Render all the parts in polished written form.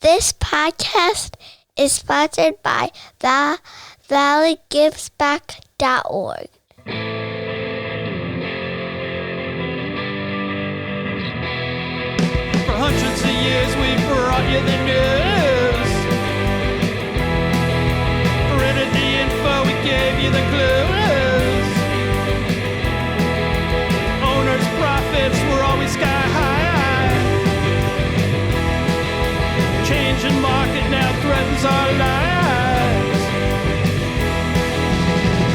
This podcast is sponsored by valleygivesback.org. For hundreds of years we've brought you the news. Printed the info, we gave you the clues. Owners' profits were always sky high. Changing market now threatens our lives.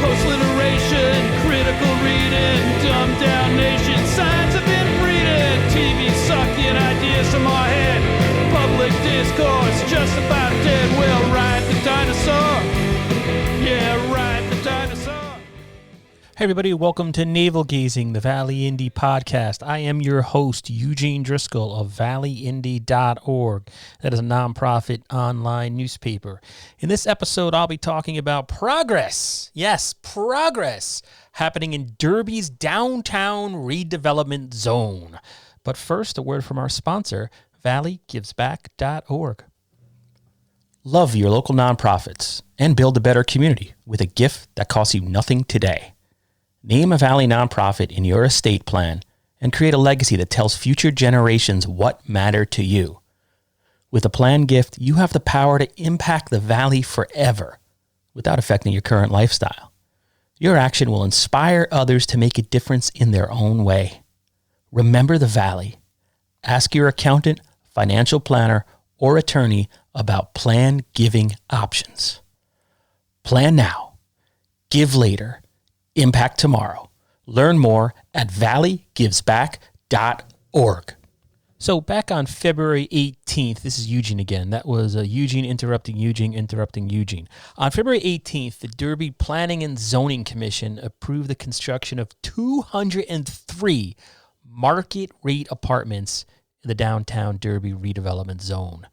Post-literation, critical reading, dumbed down nation, signs of inbreeding, TV sucking ideas from our head, public discourse just about dead. We'll ride the dinosaur, yeah, ride the dinosaur. Hey everybody, welcome to Navel Gazing, the Valley Indy podcast. I am your host, Eugene Driscoll of valleyindy.org. That is a nonprofit online newspaper. In this episode, I'll be talking about progress. Yes, progress happening in Derby's Downtown Redevelopment Zone. But first, a word from our sponsor, valleygivesback.org. Love your local nonprofits and build a better community with a gift that costs you nothing today. Name a Valley nonprofit in your estate plan and create a legacy that tells future generations what mattered to you. With a planned gift, you have the power to impact the Valley forever without affecting your current lifestyle. Your action will inspire others to make a difference in their own way. Remember the Valley. Ask your accountant, financial planner, or attorney about plan giving options. Plan now. Give later. Impact tomorrow. Learn more at valleygivesback.org. So back on February 18th, this is Eugene again. That was Eugene interrupting Eugene. On February 18th, the Derby Planning and Zoning Commission approved the construction of 203 market rate apartments in the downtown Derby Redevelopment Zone.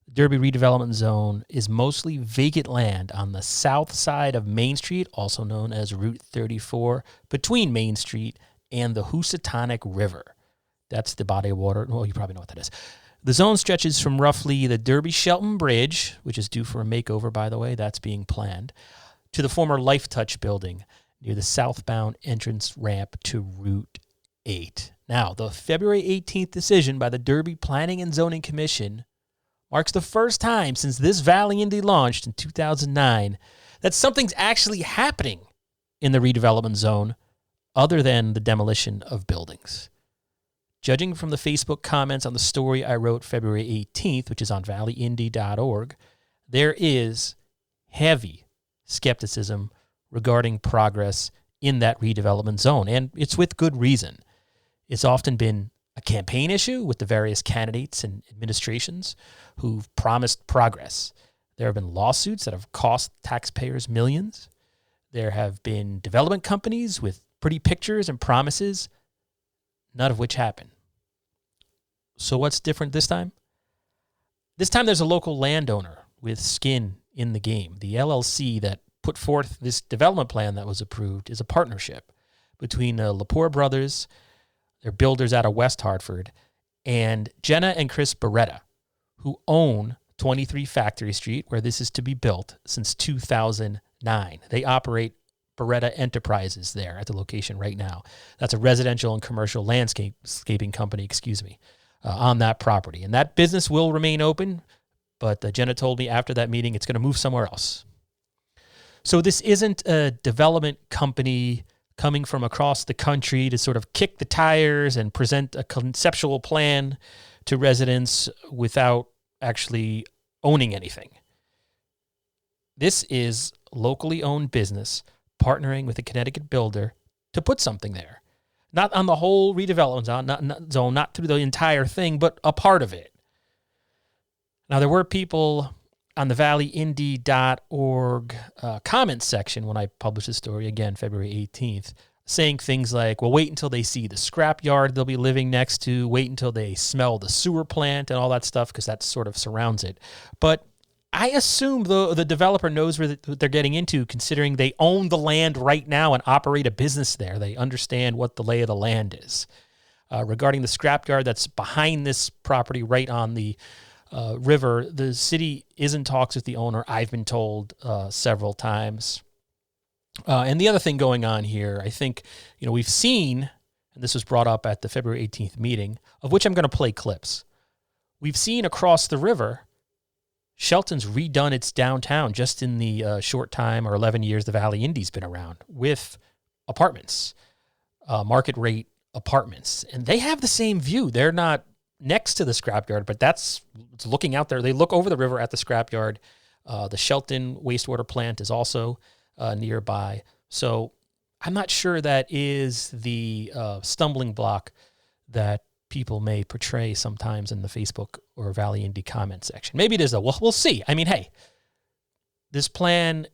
The Derby Redevelopment Zone is mostly vacant land on the south side of Main Street, also known as Route 34, between Main Street and the Housatonic River. That's the body of water. Well, you probably know what that is. The zone stretches from roughly the Derby-Shelton Bridge, which is due for a makeover, by the way, that's being planned, to the former Lifetouch building near the southbound entrance ramp to Route 8. Now, the February 18th decision by the Derby Planning and Zoning Commission marks the first time since this Valley Indy launched in 2009 that something's actually happening in the redevelopment zone other than the demolition of buildings. Judging from the Facebook comments on the story I wrote February 18th, which is on valleyindy.org, there is heavy skepticism regarding progress in that redevelopment zone, and it's with good reason. It's often been a campaign issue with the various candidates and administrations who've promised progress. There have been lawsuits that have cost taxpayers millions. There have been development companies with pretty pictures and promises, none of which happen. So what's different this time? This time there's a local landowner with skin in the game. The LLC that put forth this development plan that was approved is a partnership between the Lepore brothers, they're builders out of West Hartford, and Jenna and Chris Beretta, who own 23 Factory Street, where this is to be built since 2009. They operate Beretta Enterprises there at the location right now. That's a residential and commercial landscaping company, on that property. And that business will remain open, but Jenna told me after that meeting it's going to move somewhere else. So this isn't a development company coming from across the country to sort of kick the tires and present a conceptual plan to residents without actually owning anything. This is locally owned business partnering with a Connecticut builder to put something there. Not on the whole redevelopment zone, not through the entire thing, but a part of it. Now, there were people on the valleyindy.org comments section when I published this story, again, February 18th, saying things like, well, wait until they see the scrapyard they'll be living next to, wait until they smell the sewer plant and all that stuff, because that sort of surrounds it. But I assume the developer knows what they're getting into, considering they own the land right now and operate a business there. They understand what the lay of the land is. Regarding the scrapyard that's behind this property right on the river. The city is in talks with the owner, I've been told several times. And the other thing going on here, I think, we've seen, and this was brought up at the February 18th meeting, of which I'm going to play clips. We've seen across the river, Shelton's redone its downtown just in the short time or 11 years the Valley Indy's been around with apartments, market rate apartments. And they have the same view. They're not next to the scrapyard, but it's looking out there. They look over the river at the scrapyard. The Shelton wastewater plant is also nearby. So I'm not sure that is the stumbling block that people may portray sometimes in the Facebook or Valley Indy comment section. Maybe it is, though. We'll see. I mean, hey, this plan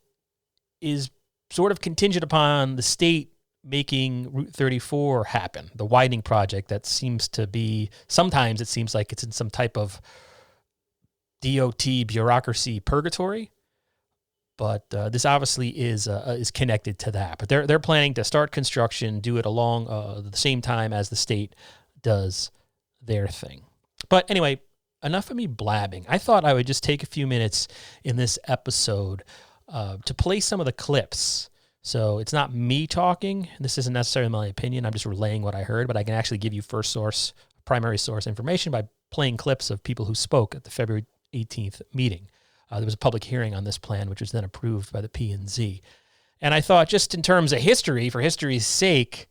is sort of contingent upon the state making Route 34 happen, the widening project that seems to be, sometimes it seems like it's in some type of DOT bureaucracy purgatory. But this obviously is connected to that. But they're planning to start construction, do it along the same time as the state does their thing. But anyway, enough of me blabbing. I thought I would just take a few minutes in this episode to play some of the clips. So it's not me talking. This isn't necessarily my opinion. I'm just relaying what I heard, but I can actually give you primary source information by playing clips of people who spoke at the February 18th meeting. There was a public hearing on this plan, which was then approved by the P&Z. And I thought, just in terms of history, for history's sake,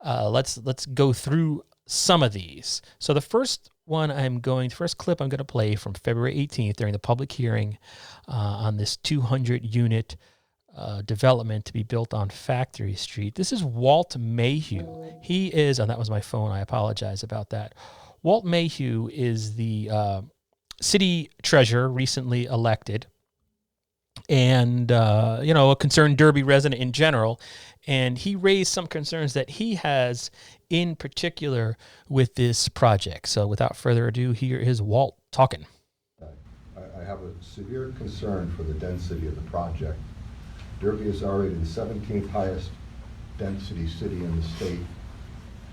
let's go through some of these. So the first clip I'm going to play from February 18th during the public hearing on this 200-unit development to be built on Factory Street. This is Walt Mayhew. He is, that was my phone. I apologize about that. Walt Mayhew is the city treasurer, recently elected, and a concerned Derby resident in general. And he raised some concerns that he has in particular with this project. So without further ado, here is Walt talking. I have a severe concern for the density of the project. Derby is already the 17th highest density city in the state,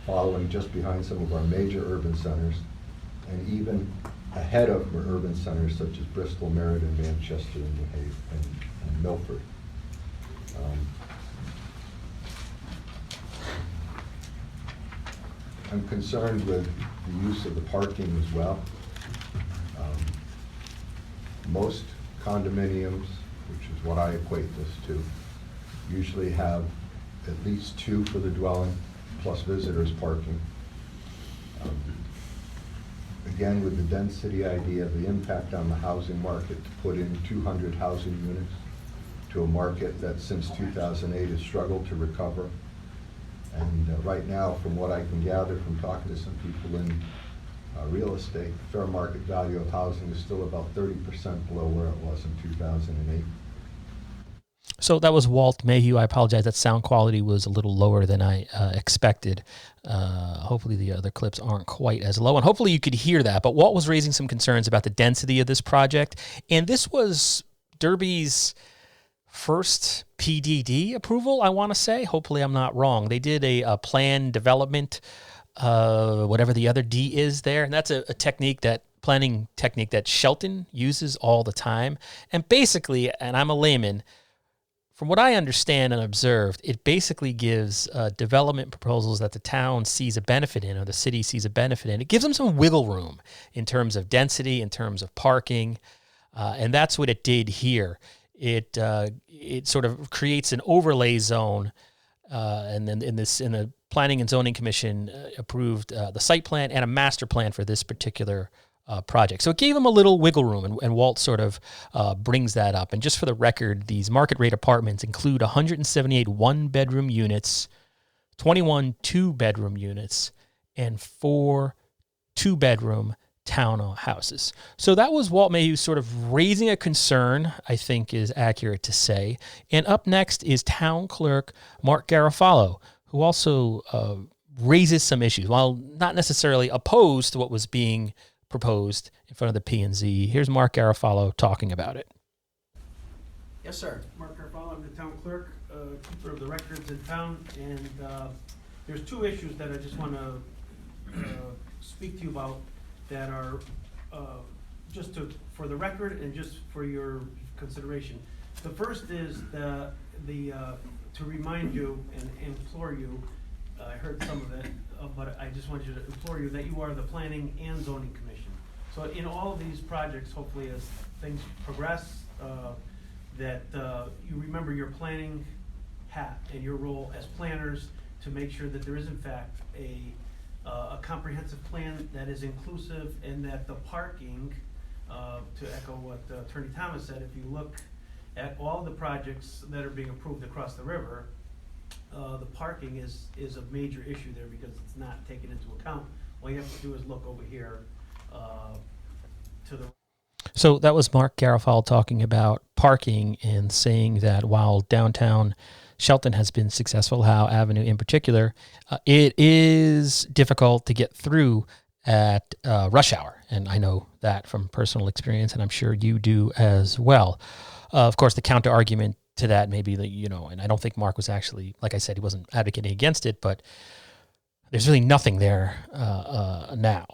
following just behind some of our major urban centers, and even ahead of urban centers such as Bristol, Meriden, Manchester, and New Haven, and Milford. I'm concerned with the use of the parking as well. Most condominiums, which is what I equate this to, usually have at least 2 for the dwelling, plus visitors parking. Again, with the density idea, the impact on the housing market to put in 200 housing units to a market that since 2008 has struggled to recover. And right now, from what I can gather from talking to some people in real estate, the fair market value of housing is still about 30% below where it was in 2008. So that was Walt Mayhew. I apologize. That sound quality was a little lower than I expected. Hopefully the other clips aren't quite as low, and hopefully you could hear that. But Walt was raising some concerns about the density of this project, and this was Derby's first PDD approval, I want to say. Hopefully I'm not wrong. They did a plan development, whatever the other D is there, and that's a planning technique that Shelton uses all the time. And basically, and I'm a layman, from what I understand and observed, it basically gives development proposals that the town sees a benefit in, or the city sees a benefit in. It gives them some wiggle room in terms of density, in terms of parking, and that's what it did here. It sort of creates an overlay zone, and then in the Planning and Zoning Commission approved the site plan and a master plan for this particular project. So it gave them a little wiggle room, and Walt sort of brings that up. And just for the record, these market rate apartments include 178 one-bedroom units, 21 two-bedroom units, and 4 two-bedroom townhouses. So that was Walt Mayhew sort of raising a concern, I think is accurate to say. And up next is Town Clerk Mark Garofalo, who also raises some issues, while not necessarily opposed to what was being proposed in front of the P&Z. Here's Mark Garofalo talking about it. Yes, sir. Mark Garofalo, I'm the town clerk, keeper of the records in town, and there's 2 issues that I just want to speak to you about that are for the record and just for your consideration, the first is to remind you and implore you, I heard some of it, but I just want you to implore you that you are the Planning and Zoning Commission. So in all of these projects, hopefully as things progress, that you remember your planning hat and your role as planners to make sure that there is in fact a comprehensive plan that is inclusive, and that the parking, to echo what Attorney Thomas said, if you look at all the projects that are being approved across the river, the parking is a major issue there because it's not taken into account. All you have to do is look over here to the... So that was Mark Garofalo talking about parking and saying that while downtown Shelton has been successful, Howe Avenue in particular, it is difficult to get through at rush hour. And I know that from personal experience, and I'm sure you do as well. Of course, the counter argument to that may be that, and I don't think Mark was actually, like I said, he wasn't advocating against it, but there's really nothing there now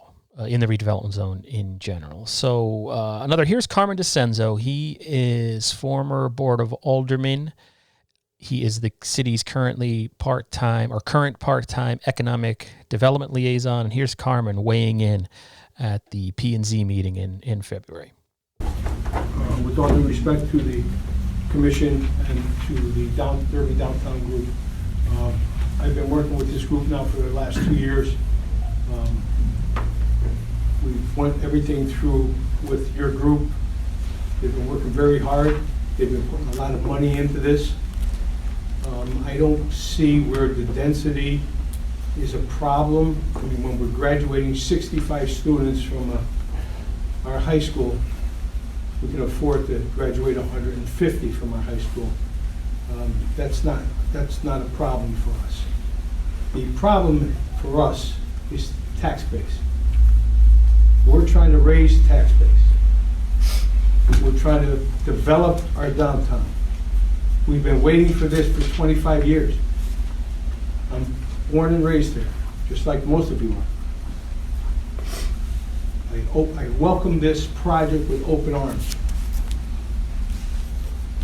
in the redevelopment zone in general. So here's Carmen DeCenzo. He is former Board of Alderman. He is the city's current part-time economic development liaison. And here's Carmen weighing in at the P&Z meeting in February. With all due respect to the commission and to the Derby Downtown group, I've been working with this group now for the last 2 years. We've went everything through with your group. They've been working very hard. They've been putting a lot of money into this. I don't see where the density is a problem. I mean, when we're graduating 65 students from our high school, we can afford to graduate 150 from our high school. That's not a problem for us. The problem for us is tax base. We're trying to raise tax base. We're trying to develop our downtown. We've been waiting for this for 25 years. I'm born and raised here, just like most of you are. I welcome this project with open arms.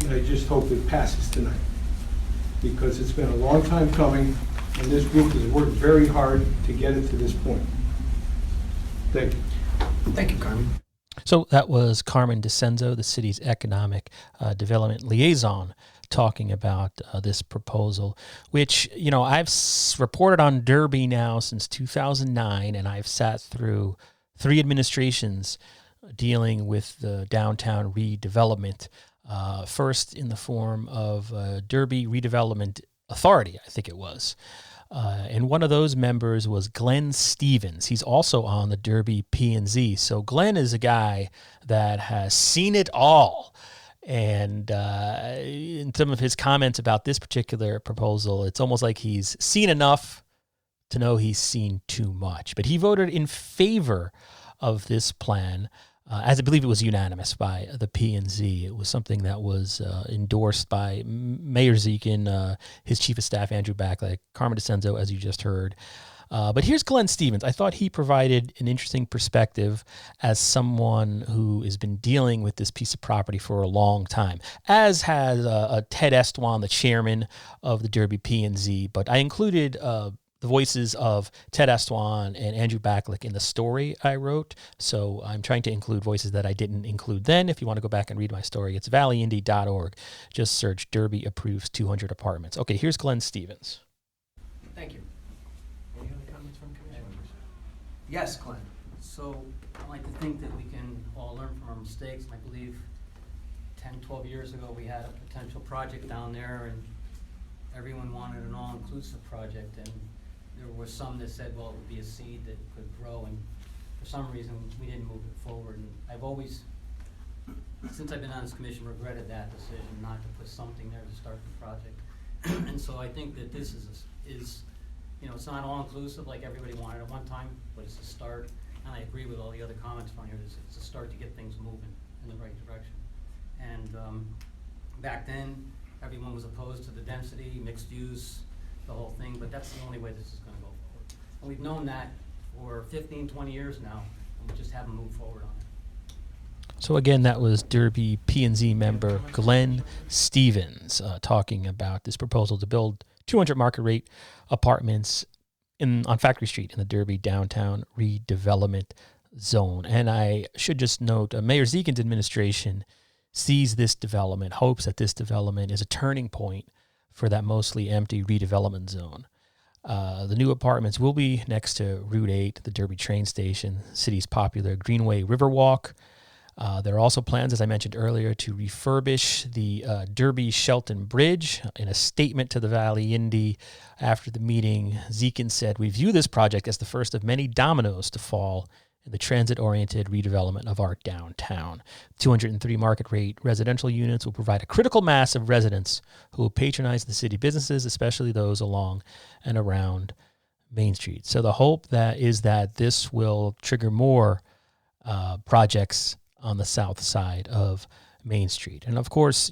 And I just hope it passes tonight, because it's been a long time coming, and this group has worked very hard to get it to this point. Thank you. Thank you, Carmen. So that was Carmen DeCenzo, the city's economic development liaison, talking about this proposal, which, I've reported on Derby now since 2009, and I've sat through 3 administrations dealing with the downtown redevelopment, first in the form of Derby Redevelopment Authority, I think it was. And one of those members was Glenn Stevens. He's also on the Derby P&Z. So Glenn is a guy that has seen it all. And in some of his comments about this particular proposal, it's almost like he's seen enough to know he's seen too much. But he voted in favor of this plan, as I believe it was unanimous by the P&Z. It was something that was endorsed by Mayor Zekin, his chief of staff, Andrew Backlick, Carmen DeCenzo, as you just heard. But here's Glenn Stevens. I thought he provided an interesting perspective as someone who has been dealing with this piece of property for a long time, as has Ted Estwan, the chairman of the Derby P&Z. But I included the voices of Ted Estwan and Andrew Backlick in the story I wrote. So I'm trying to include voices that I didn't include then. If you want to go back and read my story, it's valleyindy.org. Just search Derby approves 200 apartments. Okay, here's Glenn Stevens. Thank you. Any other comments from commissioners? Yes, Glenn. So I like to think that we can all learn from our mistakes. I believe 10, 12 years ago we had a potential project down there, and everyone wanted an all-inclusive project, and there were some that said, well, it would be a seed that could grow, and for some reason we didn't move it forward. And I've always, since I've been on this commission, regretted that decision not to put something there to start the project. And so I think that this is it's not all-inclusive like everybody wanted at one time, but it's a start. And I agree with all the other comments from here. It's a start to get things moving in the right direction. And back then, everyone was opposed to the density, mixed use, the whole thing, but that's the only way this is going to go forward. And we've known that for 15, 20 years now, and we just haven't moved forward on it. So again, that was Derby P&Z member Glenn Stevens talking about this proposal to build 200 market rate apartments on Factory Street in the Derby Downtown Redevelopment Zone. And I should just note, Mayor Zekin's administration sees this development, hopes that this development is a turning point for that mostly empty redevelopment zone. The new apartments will be next to Route 8, the Derby train station, city's popular Greenway Riverwalk. There are also plans, as I mentioned earlier, to refurbish the Derby-Shelton Bridge. In a statement to the Valley Indy after the meeting, Zekin said, "We view this project as the first of many dominoes to fall in the transit-oriented redevelopment of our downtown. 203 market-rate residential units will provide a critical mass of residents who will patronize the city businesses, especially those along and around Main Street." So the hope is that this will trigger more projects on the south side of Main Street. And of course,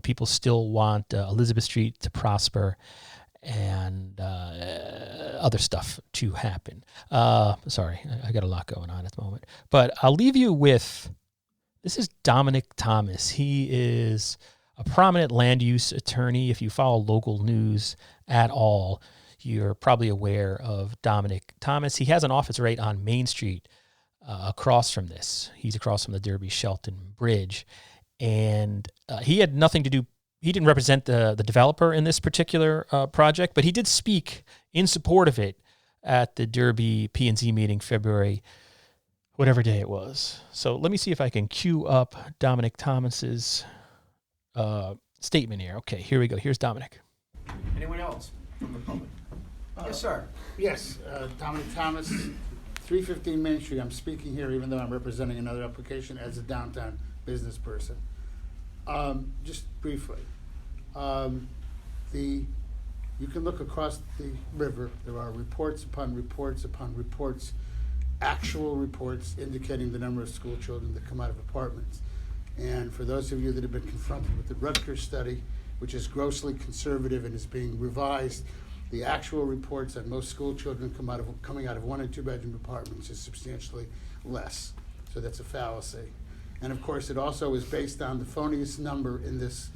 people still want Elizabeth Street to prosper and other stuff to happen. Sorry, I got a lot going on at the moment. But I'll leave you with, this is Dominic Thomas. He is a prominent land use attorney. If you follow local news at all, you're probably aware of Dominic Thomas. He has an office right on Main Street across from this. He's across from the Derby-Shelton Bridge. And he had nothing to do, he didn't represent the developer in this particular project, but he did speak in support of it at the Derby P&Z meeting February, whatever day it was. So let me see if I can cue up Dominic Thomas's statement here. Okay, here we go. Here's Dominic. Anyone else from the public? Yes, sir. Yes, Dominic Thomas, 315 Main Street. I'm speaking here even though I'm representing another application as a downtown business person. Just briefly, you can look across the river. There are reports upon reports upon reports, actual reports indicating the number of school children that come out of apartments. And for those of you that have been confronted with the Rutgers study, which is grossly conservative and is being revised, the actual reports that most school children coming out of 1 and 2 bedroom apartments is substantially less. So that's a fallacy. And of course, it also is based on the phoniest number in this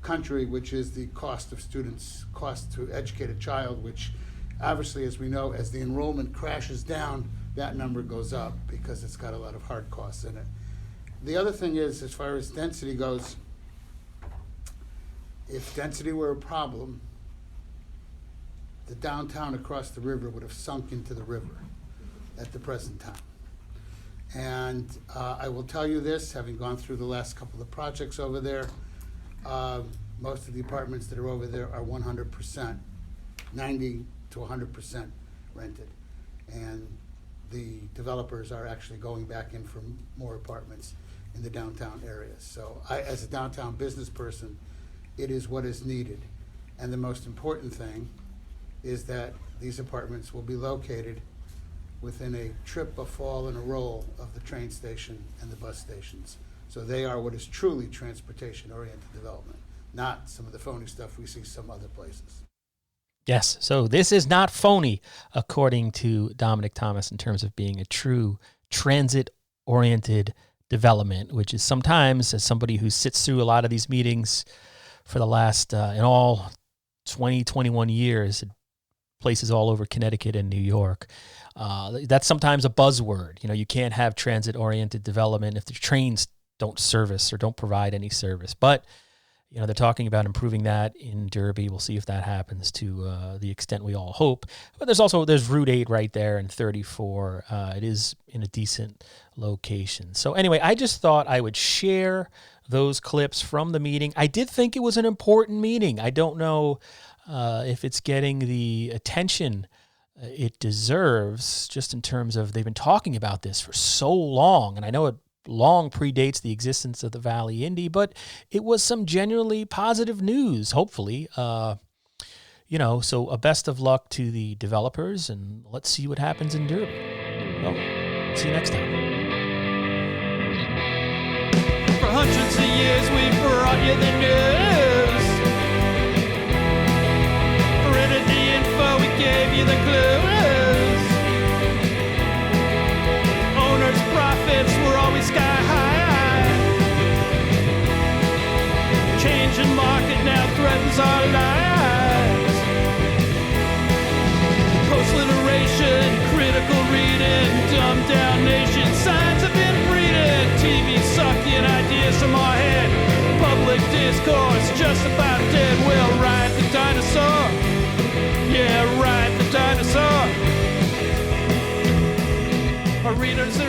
country, which is the cost to educate a child, which obviously, as we know, as the enrollment crashes down, that number goes up because it's got a lot of hard costs in it. The other thing is, as far as density goes, if density were a problem, the downtown across the river would have sunk into the river at the present time. And I will tell you this, having gone through the last couple of projects over there, most of the apartments that are over there are 100%, 90 to 100% rented. And the developers are actually going back in for more apartments in the downtown areas. So I, as a downtown business person, it is what is needed. And the most important thing is that these apartments will be located within a trip, a fall, and a roll of the train station and the bus stations. So they are what is truly transportation-oriented development, not some of the phony stuff we see some other places. Yes, so this is not phony, according to Dominic Thomas, in terms of being a true transit-oriented development, which is sometimes, as somebody who sits through a lot of these meetings for the last, in all 20, 21 years, places all over Connecticut and New York, that's sometimes a buzzword. You can't have transit-oriented development if the trains don't service or don't provide any service. But they're talking about improving that in Derby. We'll see if that happens to the extent we all hope. But there's Route 8 right there and 34. It is in a decent location. So anyway, I just thought I would share those clips from the meeting. I did think it was an important meeting. I don't know if it's getting the attention it deserves, just in terms of they've been talking about this for so long. And I know it long predates the existence of the Valley Indy, but it was some genuinely positive news, hopefully. So a best of luck to the developers, and let's see what happens in Derby. Well, see you next time. For hundreds of years we've brought you the news. Printed the info, we gave you the clues. Owners' profits were always sky high. our lives. Post-literation, critical reading, dumbed down nation, signs have been breeding, TV sucking ideas from our head, public discourse just about dead. We'll ride the dinosaur, yeah, ride the dinosaur. Our readers are